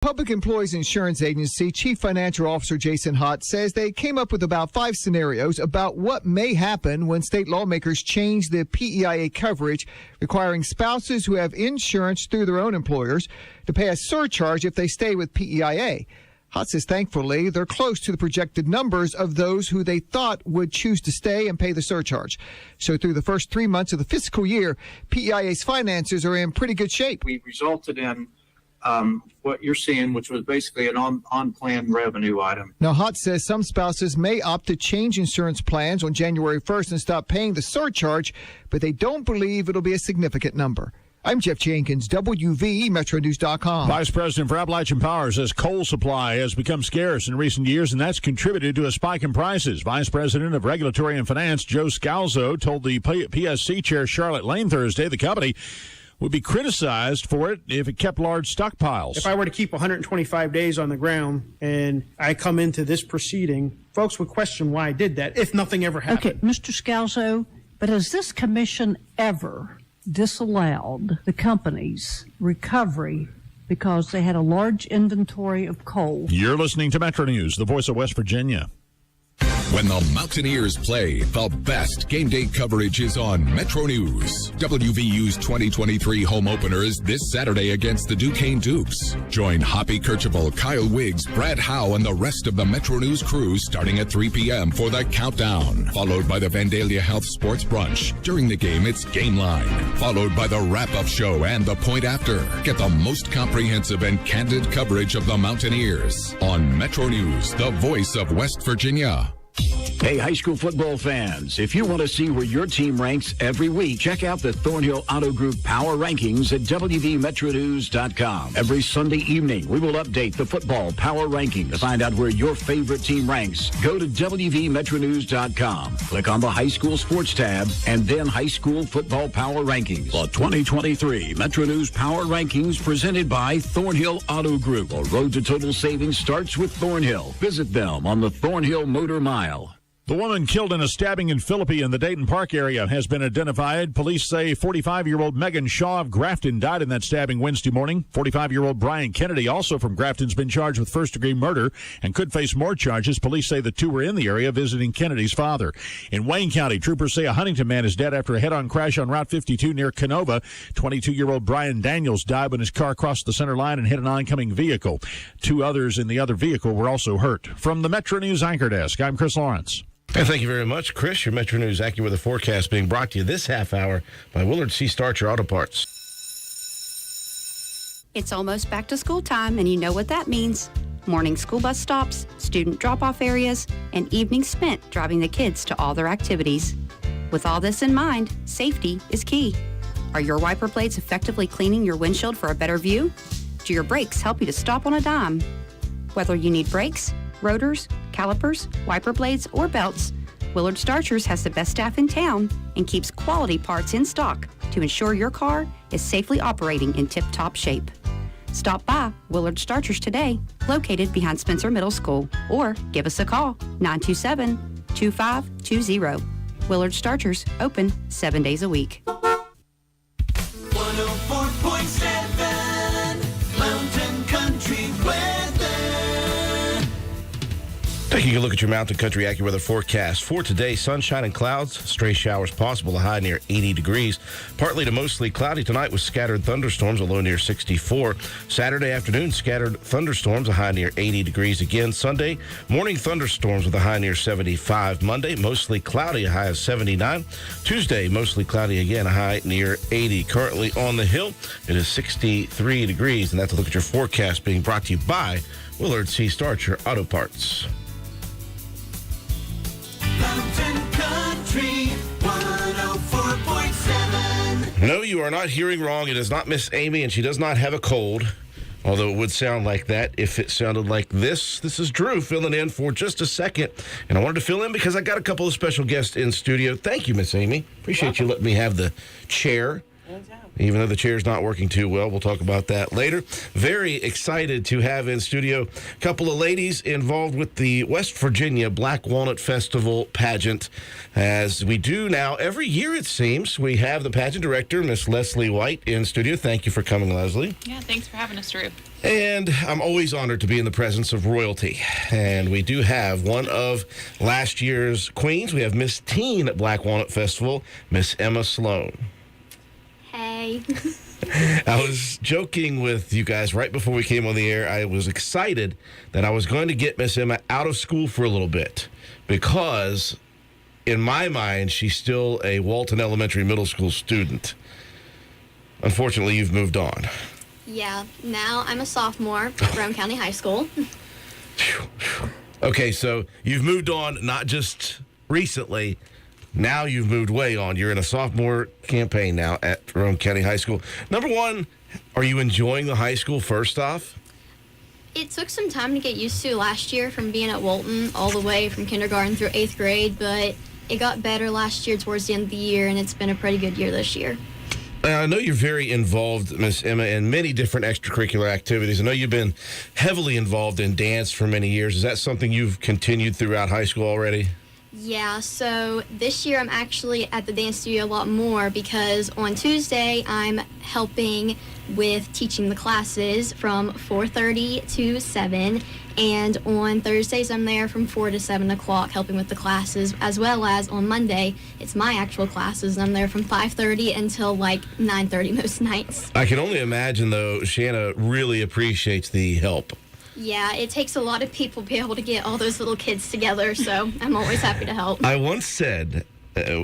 Public Employees Insurance Agency Chief Financial Officer Jason Hott says they came up with about 5 scenarios about what may happen when state lawmakers change the PEIA coverage, requiring spouses who have insurance through their own employers to pay a surcharge if they stay with PEIA. Hott says thankfully they're close to the projected numbers of those who they thought would choose to stay and pay the surcharge. So through the first 3 months of the fiscal year, PEIA's finances are in pretty good shape. We resulted in what you're seeing, which was basically an on-plan revenue item. Now, Hott says some spouses may opt to change insurance plans on January 1st and stop paying the surcharge, but they don't believe it'll be a significant number. I'm Jeff Jenkins, WVE MetroNews.com. Vice President for Appalachian Power says coal supply has become scarce in recent years, and that's contributed to a spike in prices. Vice President of Regulatory and Finance Joe Scalzo told the PSC Chair Charlotte Lane Thursday the company would be criticized for it if it kept large stockpiles. If I were to keep 125 days on the ground and I come into this proceeding, folks would question why I did that if nothing ever happened. Okay, Mr. Scalzo, but has this commission ever disallowed the company's recovery because they had a large inventory of coal? You're listening to Metro News, the voice of West Virginia. When the Mountaineers play, the best game day coverage is on Metro News. WVU's 2023 home opener is this Saturday against the Duquesne Dukes. Join Hoppy Kercheval, Kyle Wiggs, Brad Howe, and the rest of the Metro News crew starting at 3 p.m. for the countdown, followed by the Vandalia Health Sports Brunch. During the game, it's Game Line, followed by the wrap-up show and the point after. Get the most comprehensive and candid coverage of the Mountaineers on Metro News, the voice of West Virginia. Hey, high school football fans, if you want to see where your team ranks every week, check out the Thornhill Auto Group Power Rankings at WVMetroNews.com. Every Sunday evening, we will update the football Power Rankings. To find out where your favorite team ranks, go to WVMetroNews.com. Click on the High School Sports tab and then High School Football Power Rankings. The 2023 Metro News Power Rankings presented by Thornhill Auto Group. The road to total savings starts with Thornhill. Visit them on the Thornhill Motor Mile. The woman killed in a stabbing in Philippi in the Dayton Park area has been identified. Police say 45-year-old Megan Shaw of Grafton died in that stabbing Wednesday morning. 45-year-old Brian Kennedy, also from Grafton, has been charged with first-degree murder and could face more charges. Police say the two were in the area visiting Kennedy's father. In Wayne County, troopers say a Huntington man is dead after a head-on crash on Route 52 near Canova. 22-year-old Brian Daniels died when his car crossed the center line and hit an oncoming vehicle. 2 others in the other vehicle were also hurt. From the Metro News Anchor Desk, I'm Chris Lawrence. And thank you very much, Chris. Your Metro News AccuWeather forecast being brought to you this half hour by Willard C. Starcher Auto Parts. It's almost back to school time, and you know what that means. Morning school bus stops, student drop-off areas, and evenings spent driving the kids to all their activities. With all this in mind, safety is key. Are your wiper blades effectively cleaning your windshield for a better view? Do your brakes help you to stop on a dime? Whether you need brakes, rotors, calipers, wiper blades, or belts, Willard Starchers has the best staff in town and keeps quality parts in stock to ensure your car is safely operating in tip-top shape. Stop by Willard Starchers today, located behind Spencer Middle School, or give us a call, 927-2520. Willard Starchers, open 7 days a week. 104.7 Mountain Country Weather. Taking a look at your Mountain Country AccuWeather forecast. For today, sunshine and clouds, stray showers possible, a high near 80 degrees. Partly to mostly cloudy tonight with scattered thunderstorms, a low near 64. Saturday afternoon, scattered thunderstorms, a high near 80 degrees again. Sunday, morning thunderstorms with a high near 75. Monday, mostly cloudy, a high of 79. Tuesday, mostly cloudy again, a high near 80. Currently on the hill, it is 63 degrees, and that's a look at your forecast being brought to you by Willard C. Starcher Auto Parts. Mountain Country 104.7. No, you are not hearing wrong. It is not Miss Amy, and she does not have a cold, although it would sound like that if it sounded like this. This is Drew filling in for just a second, and I wanted to fill in because I got a couple of special guests in studio. Thank you, Miss Amy. Appreciate you letting me have the chair. Even though the chair's not working too well. We'll talk about that later. Very excited to have in studio a couple of ladies involved with the West Virginia Black Walnut Festival pageant. As we do now every year, it seems, we have the pageant director, Miss Leslie White, in studio. Thank you for coming, Leslie. Yeah, thanks for having us, Drew. And I'm always honored to be in the presence of royalty. And we do have one of last year's queens. We have Miss Teen at Black Walnut Festival, Miss Emma Sloan. Hey. I was joking with you guys right before we came on the air. I was excited that I was going to get Miss Emma out of school for a little bit because, in my mind, she's still a Walton Elementary Middle School student. Unfortunately, you've moved on. Yeah, now I'm a sophomore at Roane County High School. Okay, so you've moved on not just recently. Now you've moved way on. You're in a sophomore campaign now at Roane County High School. Number one, are you enjoying the high school first off? It took some time to get used to last year from being at Walton all the way from kindergarten through 8th grade, but it got better last year towards the end of the year, and it's been a pretty good year this year. I know you're very involved, Miss Emma, in many different extracurricular activities. I know you've been heavily involved in dance for many years. Is that something you've continued throughout high school already? Yeah, so this year I'm actually at the dance studio a lot more because on Tuesday I'm helping with teaching the classes from 4:30 to 7, and on Thursdays I'm there from 4 to 7 o'clock helping with the classes, as well as on Monday it's my actual classes and I'm there from 5:30 until like 9:30 most nights. I can only imagine, though, Shanna really appreciates the help. Yeah, it takes a lot of people to be able to get all those little kids together, so I'm always happy to help. I once said,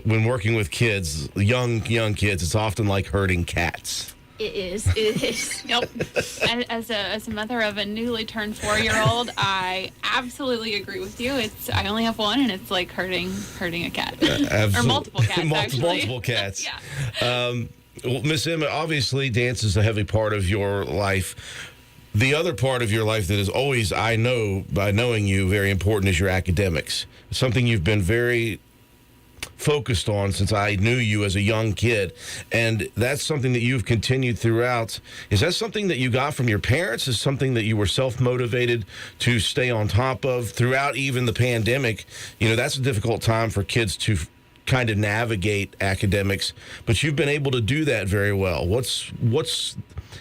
when working with kids, young kids, it's often like herding cats. It is. Yep. As a mother of a newly turned 4-year-old, I absolutely agree with you. I only have one, and it's like herding a cat. Or multiple cats, actually. Multiple cats. Yeah. Well, Miss Emma, obviously dance is a heavy part of your life. The other part of your life that is always, I know, by knowing you, very important is your academics. It's something you've been very focused on since I knew you as a young kid. And that's something that you've continued throughout. Is that something that you got from your parents? Is something that you were self-motivated to stay on top of throughout even the pandemic? You know, that's a difficult time for kids to kind of navigate academics, but you've been able to do that very well.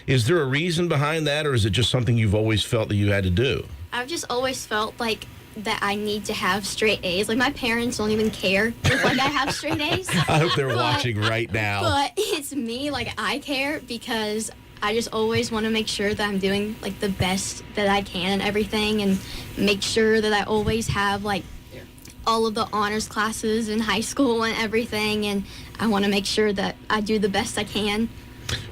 Is there a reason behind that, or is it just something you've always felt that you had to do? I've just always felt like that I need to have straight A's. Like, my parents don't even care if, like, I have straight A's. I hope they're watching right now. But it's me, like, I care because I just always want to make sure that I'm doing, like, the best that I can and everything, and make sure that I always have, like, all of the honors classes in high school and everything, and I want to make sure that I do the best I can.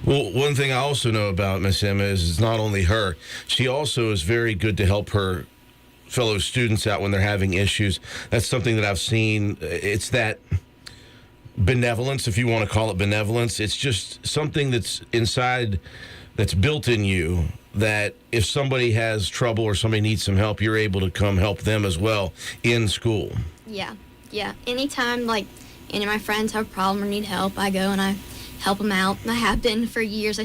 Well, one thing I also know about Miss Emma is it's not only her. She also is very good to help her fellow students out when they're having issues. That's something that I've seen. It's that benevolence, if you want to call it benevolence. It's just something that's inside, that's built in you, that if somebody has trouble or somebody needs some help, you're able to come help them as well in school. Yeah. Anytime, like, any of my friends have a problem or need help, I go and I help them out. I have been for years.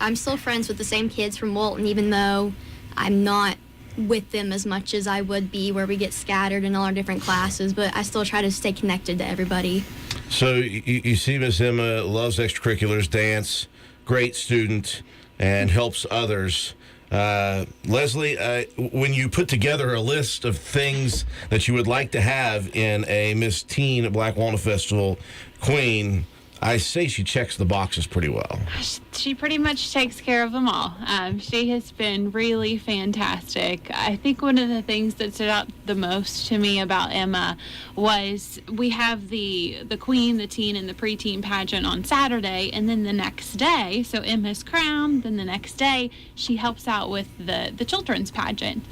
I'm still friends with the same kids from Walton, even though I'm not with them as much as I would be where we get scattered in all our different classes, but I still try to stay connected to everybody. So you see Miss Emma loves extracurriculars, dance, great student, and helps others. Leslie, when you put together a list of things that you would like to have in a Miss Teen at Black Walnut Festival queen, I say she checks the boxes pretty well. She pretty much takes care of them all. She has been really fantastic. I think one of the things that stood out the most to me about Emma was we have the queen, the teen, and the preteen pageant on Saturday, and then the next day, so Emma's crowned, then the next day she helps out with the children's pageant.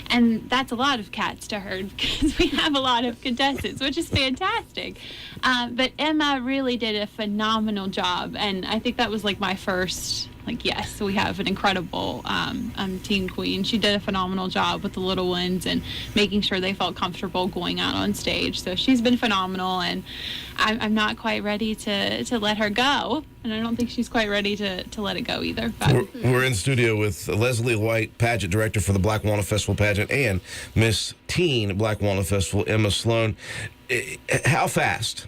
And that's a lot of cats to herd because we have a lot of contestants, which is fantastic. But Emma really did a phenomenal job, and I think that was like my first like, yes, we have an incredible teen queen. She did a phenomenal job with the little ones and making sure they felt comfortable going out on stage. So she's been phenomenal, and I'm not quite ready to let her go. And I don't think she's quite ready to let it go either. But. We're in studio with Leslie White, pageant director for the Black Walnut Festival pageant, and Miss Teen Black Walnut Festival, Emma Sloan. How fast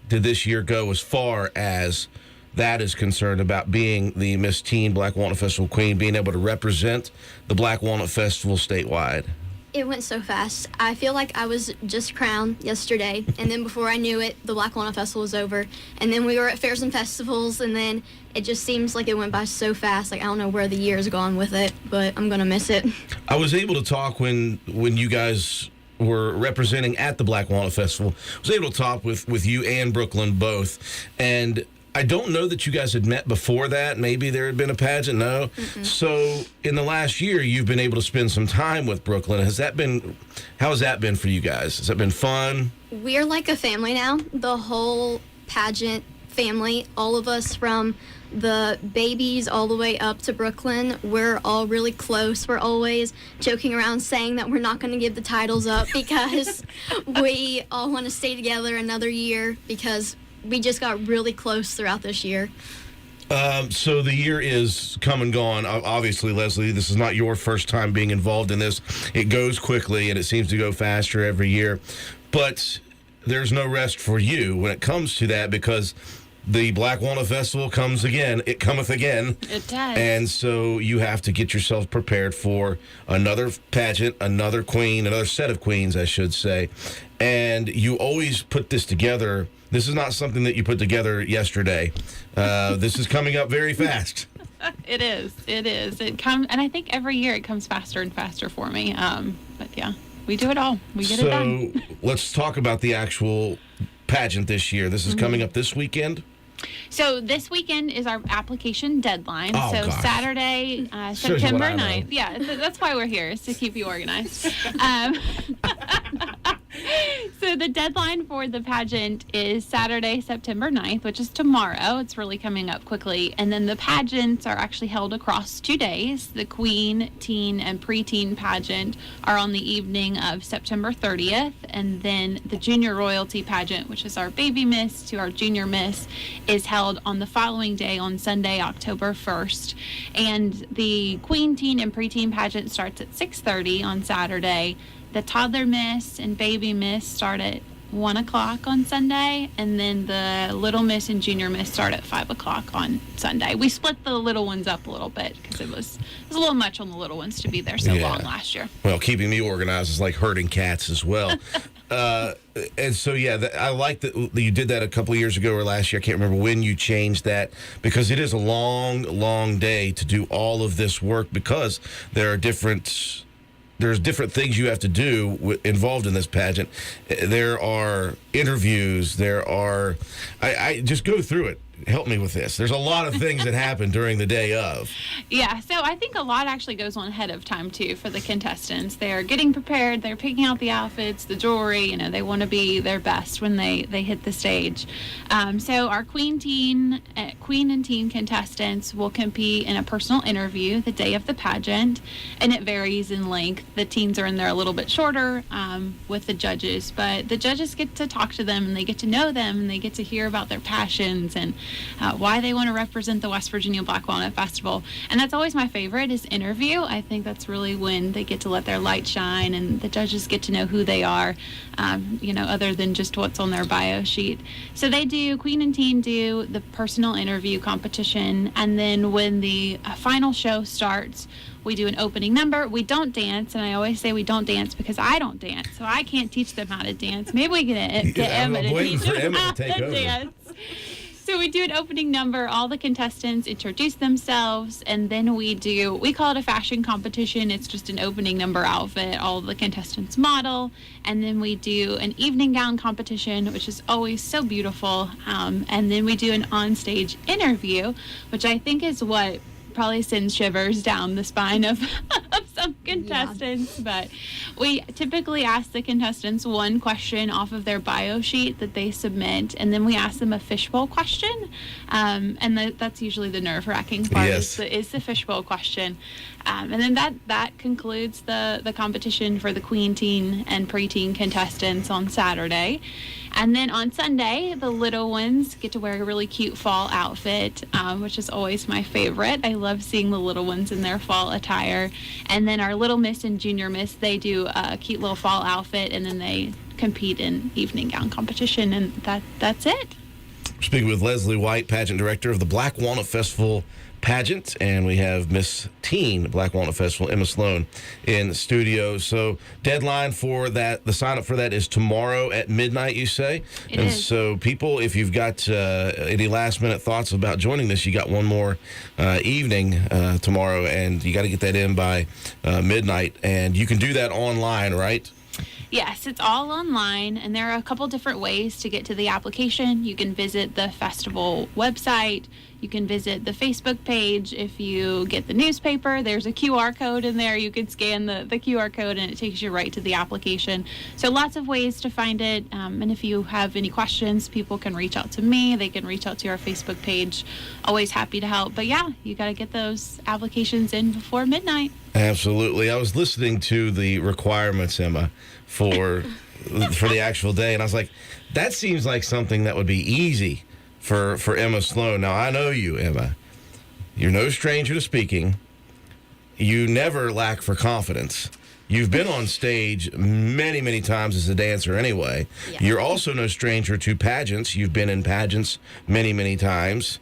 did this year go as far as that is concerned about being the Miss Teen Black Walnut Festival Queen, being able to represent the Black Walnut Festival statewide? It went so fast. I feel like I was just crowned yesterday, and then before I knew it, the Black Walnut Festival was over, and then we were at fairs and festivals, and then it just seems like it went by so fast. Like, I don't know where the year's gone with it, but I'm gonna miss it. I was able to talk when you guys were representing at the Black Walnut Festival. I was able to talk with you and Brooklyn both, and I don't know that you guys had met before that. Maybe there had been a pageant. No. Mm-mm. So in the last year, you've been able to spend some time with Brooklyn. How has that been for you guys? Has that been fun? We're like a family now. The whole pageant family, all of us from the babies all the way up to Brooklyn, we're all really close. We're always joking around saying that we're not going to give the titles up because we all want to stay together another year because we just got really close throughout this year. So the year is come and gone. Obviously, Leslie, this is not your first time being involved in this. It goes quickly, and it seems to go faster every year. But there's no rest for you when it comes to that, because the Black Walnut Festival comes again. It cometh again. It does. And so you have to get yourself prepared for another pageant, another queen, another set of queens, I should say. And you always put this together. This is not something that you put together yesterday. This is coming up very fast. It is. It comes, and I think every year it comes faster and faster for me. But yeah, we do it all. We get it done. So let's talk about the actual pageant this year. This is coming up this weekend. So this weekend is our application deadline. Oh, so gosh. Saturday, Shows you September what I know. 9th. Yeah, that's why we're here, is to keep you organized. So the deadline for the pageant is Saturday, September 9th, which is tomorrow. It's really coming up quickly. And then the pageants are actually held across 2 days. The Queen, Teen, and Preteen pageant are on the evening of September 30th. And then the Junior Royalty pageant, which is our baby miss to our junior miss, is held on the following day on Sunday, October 1st. And the Queen, Teen, and Preteen pageant starts at 6:30 on Saturday. The toddler miss and baby miss start at 1 o'clock on Sunday, and then the little miss and junior miss start at 5 o'clock on Sunday. We split the little ones up a little bit because it was a little much on the little ones to be there so long last year. Well, keeping me organized is like herding cats as well. And so, I like that you did that a couple of years ago or last year. I can't remember when you changed that, because it is a long, long day to do all of this work, because there's different things you have to do involved in this pageant. There are interviews. I just go through it. Help me with this. There's a lot of things that happen during the day of. Yeah, so I think a lot actually goes on ahead of time, too, for the contestants. They're getting prepared. They're picking out the outfits, the jewelry. They want to be their best when they hit the stage. So our Queen and Teen contestants will compete in a personal interview the day of the pageant, and it varies in length. The teens are in there a little bit shorter with the judges, but the judges get to talk to them, and they get to know them, and they get to hear about their passions and why they want to represent the West Virginia Black Walnut Festival. And that's always my favorite, is interview. I think that's really when they get to let their light shine and the judges get to know who they are, other than just what's on their bio sheet. So Queen and Teen do the personal interview competition, and then when the final show starts, we do an opening number. We don't dance, and I always say we don't dance because I don't dance, so I can't teach them how to dance. Maybe we can get Emma to teach them how to dance. So we do an opening number. All the contestants introduce themselves, and then we call it a fashion competition. It's just an opening number outfit. All the contestants model, and then we do an evening gown competition, which is always so beautiful. And then we do an onstage interview, which I think is what probably sends shivers down the spine of some contestants, but we typically ask the contestants one question off of their bio sheet that they submit, and then we ask them a fishbowl question, and that's usually the nerve-wracking part. Yes. is the fishbowl question. And then that concludes the competition for the Queen Teen and Preteen contestants on Saturday. And then on Sunday, the little ones get to wear a really cute fall outfit, which is always my favorite. I love seeing the little ones in their fall attire. And then our Little Miss and Junior Miss, they do a cute little fall outfit, and then they compete in evening gown competition, and that's it. Speaking with Leslie White, pageant director of the Black Walnut Festival pageant, and we have Miss Teen Black Walnut Festival, Emma Sloan, in the studio. So deadline for that, the sign up for that is tomorrow at midnight, you say? It and is. So people, if you've got any last minute thoughts about joining this, you got one more evening tomorrow, and you got to get that in by midnight, and you can do that online, right? Yes, it's all online, and there are a couple different ways to get to the application. You can visit the festival website. You can visit the Facebook page. If you get the newspaper, there's a QR code in there. You can scan the QR code, and it takes you right to the application. So lots of ways to find it. And if you have any questions, people can reach out to me. They can reach out to our Facebook page. Always happy to help. But yeah, you got to get those applications in before midnight. Absolutely. I was listening to the requirements, Emma, for the actual day, and I was like, that seems like something that would be easy for Emma Sloan. Now, I know you, Emma. You're no stranger to speaking. You never lack for confidence. You've been on stage many, many times as a dancer anyway. Yeah. You're also no stranger to pageants. You've been in pageants many, many times.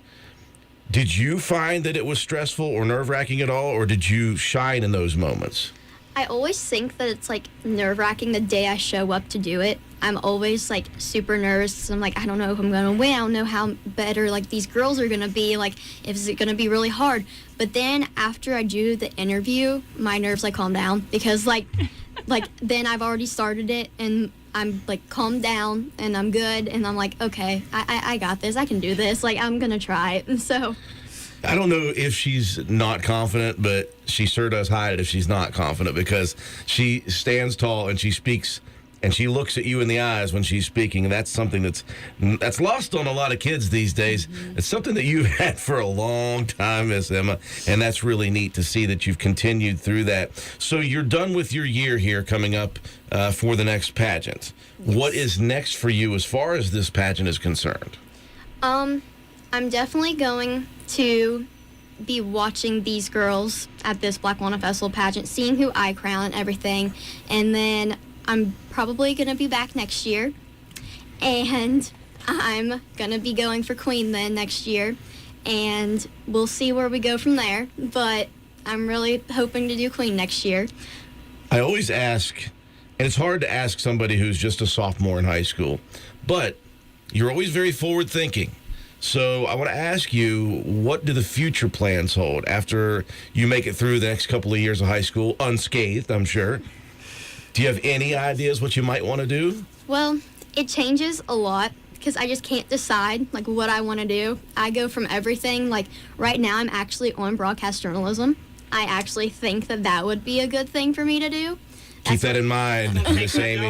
Did you find that it was stressful or nerve-wracking at all, or did you shine in those moments? I always think that it's like nerve-wracking the day I show up to do it. I'm always like super nervous. I'm like, I don't know if I'm gonna win. I don't know how better like these girls are gonna be. Like, is it gonna be really hard? But then after I do the interview, my nerves like calm down because like then I've already started it and I'm like calmed down and I'm good and I'm like, okay, I got this. I can do this. Like, I'm gonna try it. And so. I don't know if she's not confident, but she sure does hide it if she's not confident, because she stands tall and she speaks and she looks at you in the eyes when she's speaking. And that's something that's lost on a lot of kids these days. Mm-hmm. It's something that you've had for a long time, Miss Emma, and that's really neat to see that you've continued through that. So you're done with your year here coming up for the next pageant. Yes. What is next for you as far as this pageant is concerned? I'm definitely going to be watching these girls at this Black Walnut Festival pageant, seeing who I crown and everything. And then I'm probably going to be back next year. And I'm going to be going for Queen then next year. And we'll see where we go from there. But I'm really hoping to do Queen next year. I always ask, and it's hard to ask somebody who's just a sophomore in high school, but you're always very forward thinking. So I want to ask you, what do the future plans hold after you make it through the next couple of years of high school, unscathed, I'm sure? Do you have any ideas what you might want to do? Well, it changes a lot because I just can't decide like what I want to do. I go from everything. Like right now I'm actually on broadcast journalism. I actually think that would be a good thing for me to do. Keep that in mind, Miss Amy.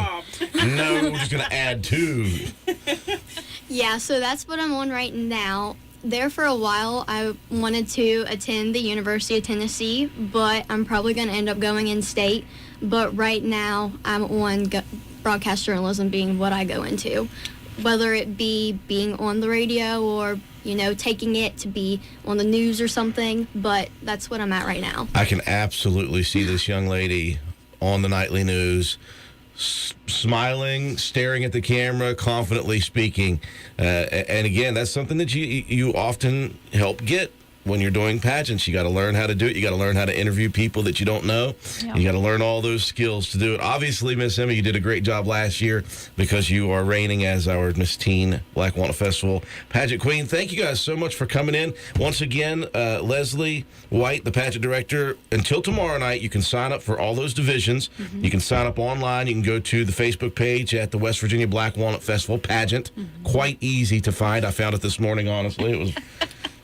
No, we're just going to add two. Yeah, so that's what I'm on right now. There for a while, I wanted to attend the University of Tennessee, but I'm probably going to end up going in state. But right now, I'm on broadcast journalism being what I go into. Whether it be being on the radio or, you know, taking it to be on the news or something, but that's what I'm at right now. I can absolutely see this young lady on the nightly news, smiling, staring at the camera, confidently speaking. And again, that's something that you often help get when you're doing pageants. You got to learn how to do it. You got to learn how to interview people that you don't know. Yeah. You got to learn all those skills to do it. Obviously, Miss Emma, you did a great job last year because you are reigning as our Miss Teen Black Walnut Festival pageant queen. Thank you guys so much for coming in. Once again, Leslie White, the pageant director, until tomorrow night, you can sign up for all those divisions. Mm-hmm. You can sign up online. You can go to the Facebook page at the West Virginia Black Walnut Festival pageant. Mm-hmm. Quite easy to find. I found it this morning, honestly. It was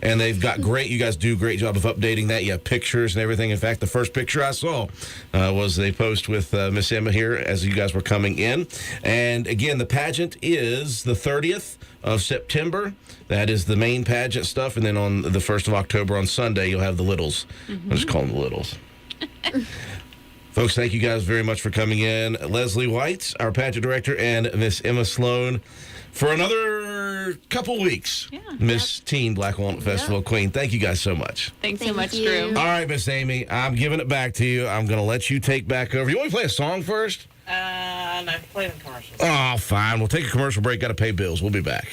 And they've got you guys do a great job of updating that. You have pictures and everything. In fact, the first picture I saw was a post with Miss Emma here as you guys were coming in. And again, the pageant is the 30th of September. That is the main pageant stuff. And then on the 1st of October on Sunday, you'll have the littles. I'll just call them the littles. Folks, thank you guys very much for coming in. Leslie White, our pageant director, and Miss Emma Sloan for another couple weeks. Yeah. Miss Teen Black Walnut Festival Queen. Thank you guys so much. Thanks so Thank much, you. Drew. All right, Miss Amy, I'm giving it back to you. I'm going to let you take back over. You want me to play a song first? No, play the commercials. Oh, fine. We'll take a commercial break. Got to pay bills. We'll be back.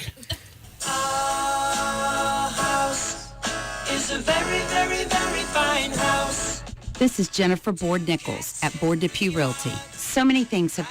Our house is a very, very, very fine house. This is Jennifer Board Nichols at Board Depew Realty. So many things have